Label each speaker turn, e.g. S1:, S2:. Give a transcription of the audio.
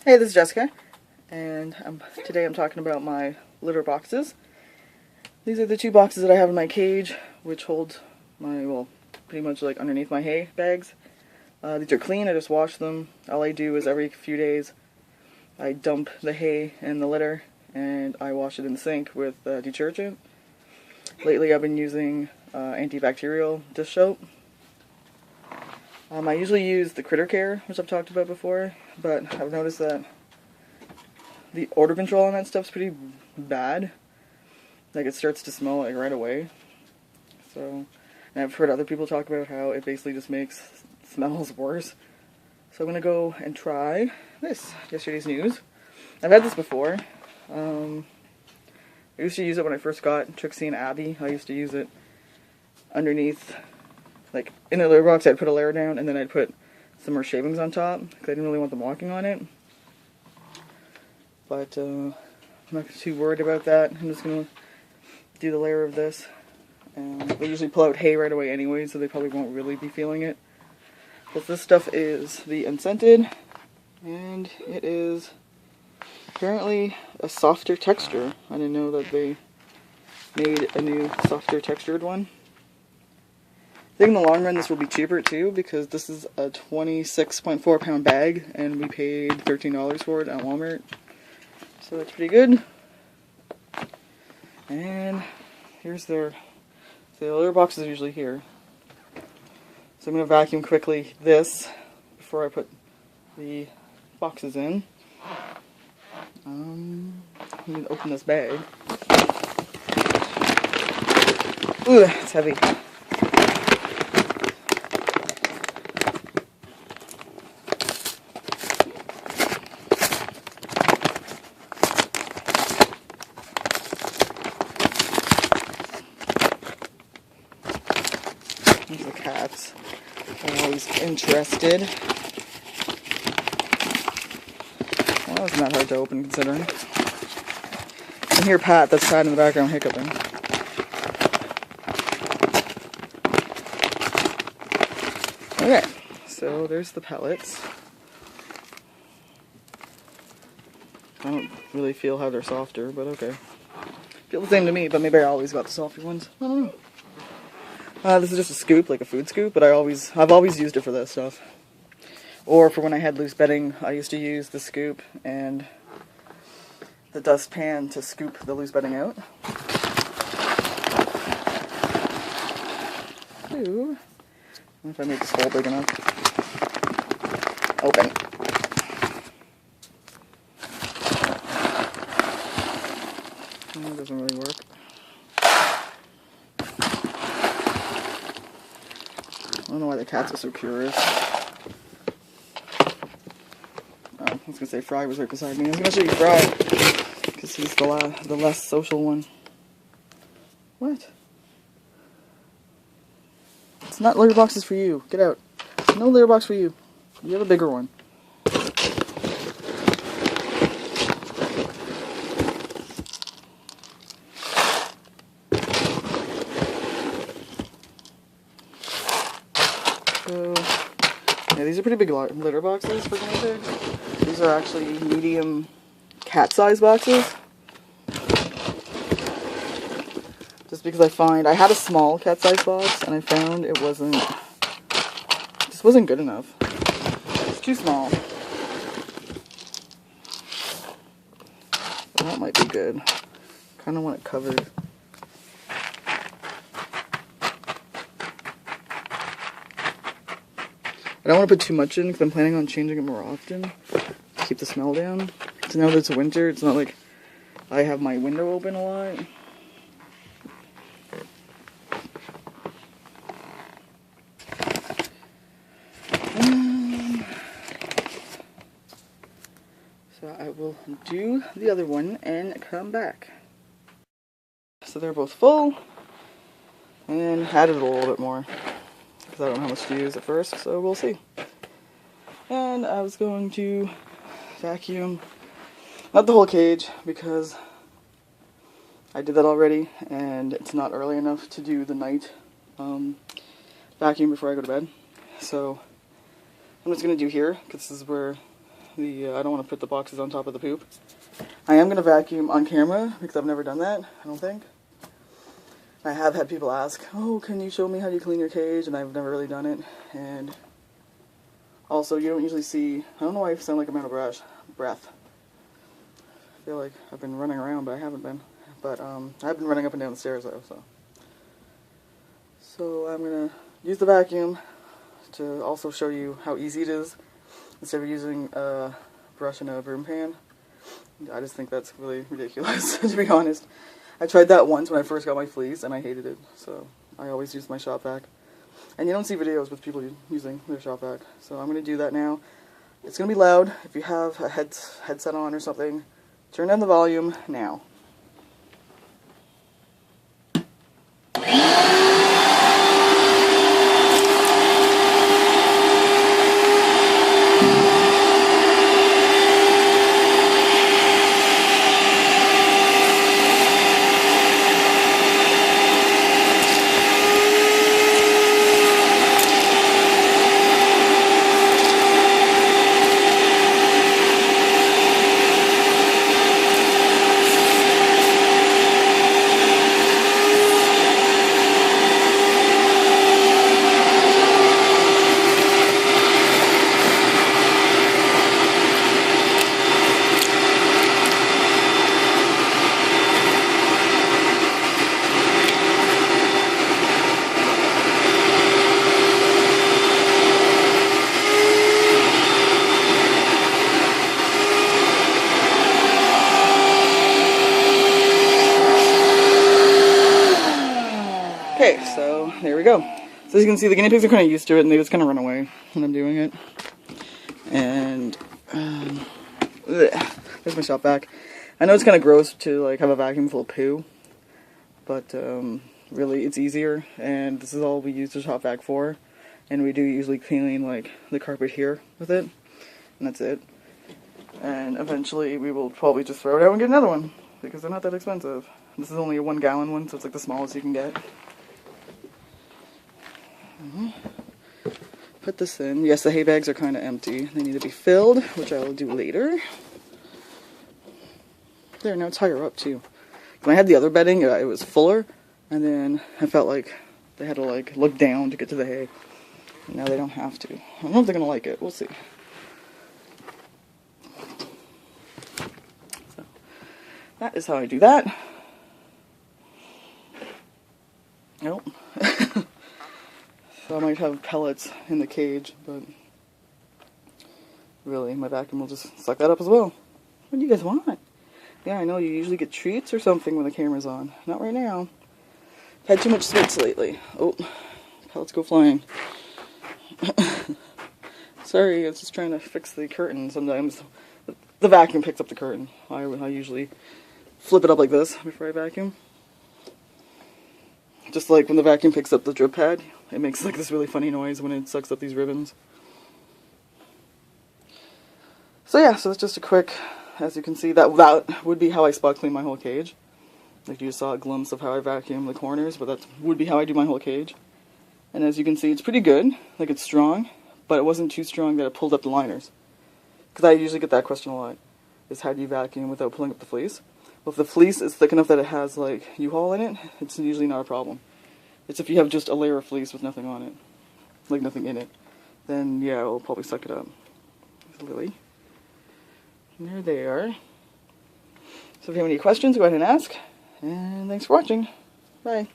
S1: Hey, this is Jessica, and today I'm talking about my litter boxes. These are the two boxes that I have in my cage, which hold my, well, pretty much like underneath my hay bags. These are clean, I just wash them. All I do is every few days I dump the hay in the litter and I wash it in the sink with detergent. Lately I've been using antibacterial dish soap. I usually use the Critter Care, which I've talked about before, but I've noticed that the odor control on that stuff's pretty bad. Like, it starts to smell like right away. So, and I've heard other people talk about how it basically just makes smells worse. So I'm gonna go and try this, yesterday's news. I've had this before. I used to use it when I first got Trixie and Abby. I used to use it underneath, like, in the litter box. I'd put a layer down and then I'd put some more shavings on top because I didn't really want them walking on it. But I'm not too worried about that. I'm just gonna do the layer of this. And they usually pull out hay right away anyway, so they probably won't really be feeling it. But this stuff is the unscented, and it is apparently a softer texture. I didn't know that they made a new softer textured one. I think in the long run this will be cheaper too, because this is a 26.4 pound bag and we paid $13 for it at Walmart. So that's pretty good. And here's the litter box is usually here. So I'm going to vacuum quickly this before I put the boxes in. I'm going to open this bag. Ooh, it's heavy. These are the cats. I'm always interested. Well, that wasn't that hard to open considering. You can hear Pat, that's Pat in the background, hiccuping. Okay, so there's the pellets. I don't really feel how they're softer, but okay. Feel the same to me, but maybe I always got the softer ones. I don't know. This is just a scoop, like a food scoop, but I've always used it for this stuff. Or for when I had loose bedding, I used to use the scoop and the dustpan to scoop the loose bedding out. Ooh. I wonder if I made this hole big enough. Open. Oh, it doesn't really work. I don't know why the cats are so curious. Oh, I was gonna say Fry was right beside me. I was gonna show you Fry, because he's the less social one. What? It's not litter boxes for you. Get out. No litter box for you. You have a bigger one. So, yeah, these are pretty big litter boxes for guinea pigs. These are actually medium cat-size boxes. Just because I had a small cat-size box and I found it just wasn't good enough. It's too small. So that might be good. Kind of want it covered. I don't want to put too much in because I'm planning on changing it more often to keep the smell down. So now that it's winter, it's not like I have my window open a lot. So I will do the other one and come back. So they're both full, and added a little bit more because I don't know how much to use at first, so we'll see. And I was going to vacuum, not the whole cage, because I did that already, and it's not early enough to do the night vacuum before I go to bed. So I'm just going to do here, because this is where I don't want to put the boxes on top of the poop. I am going to vacuum on camera because I've never done that, I don't think. I have had people ask, oh, can you show me how you clean your cage? And I've never really done it. And also, you don't usually see, I don't know why I sound like I'm out of breath. I feel like I've been running around, but I haven't been. But I've been running up and down the stairs though, so I'm going to use the vacuum to also show you how easy it is instead of using a brush and a broom pan. I just think that's really ridiculous, to be honest. I tried that once when I first got my fleas, and I hated it, so I always use my shop vac. And you don't see videos with people using their shop vac, so I'm going to do that now. It's going to be loud. If you have a headset on or something, turn down the volume now. Okay, so there we go. So as you can see, the guinea pigs are kind of used to it, and they just kind of run away when I'm doing it. And there's my shop vac. I know it's kind of gross to like have a vacuum full of poo, but really it's easier, and this is all we use the shop vac for. And we do usually clean like the carpet here with it, and that's it. And eventually we will probably just throw it out and get another one because they're not that expensive. This is only a 1 gallon one, so it's like the smallest you can get. Put this in. Yes, the hay bags are kind of empty. They need to be filled, which I will do later. There, now it's higher up too. When I had the other bedding, it was fuller, and then I felt like they had to like look down to get to the hay. And now they don't have to. I don't know if they're gonna like it. We'll see. So that is how I do that. Nope. So I might have pellets in the cage, but really, my vacuum will just suck that up as well. What do you guys want? Yeah, I know you usually get treats or something when the camera's on. Not right now. I've had too much sweets lately. Oh, pellets go flying. Sorry, I was just trying to fix the curtain. Sometimes the vacuum picks up the curtain. I usually flip it up like this before I vacuum. Just like when the vacuum picks up the drip pad, it makes like this really funny noise when it sucks up these ribbons. So yeah, so it's just a quick, as you can see, that would be how I spot clean my whole cage. Like you saw a glimpse of how I vacuum the corners, but that would be how I do my whole cage. And as you can see, it's pretty good, like it's strong, but it wasn't too strong that it pulled up the liners. Because I usually get that question a lot, is how do you vacuum without pulling up the fleece? Well, if the fleece is thick enough that it has like U-Haul in it, it's usually not a problem. It's if you have just a layer of fleece with nothing on it, like nothing in it, then yeah, it'll probably suck it up. There's Lily. And there they are. So if you have any questions, go ahead and ask. And thanks for watching. Bye.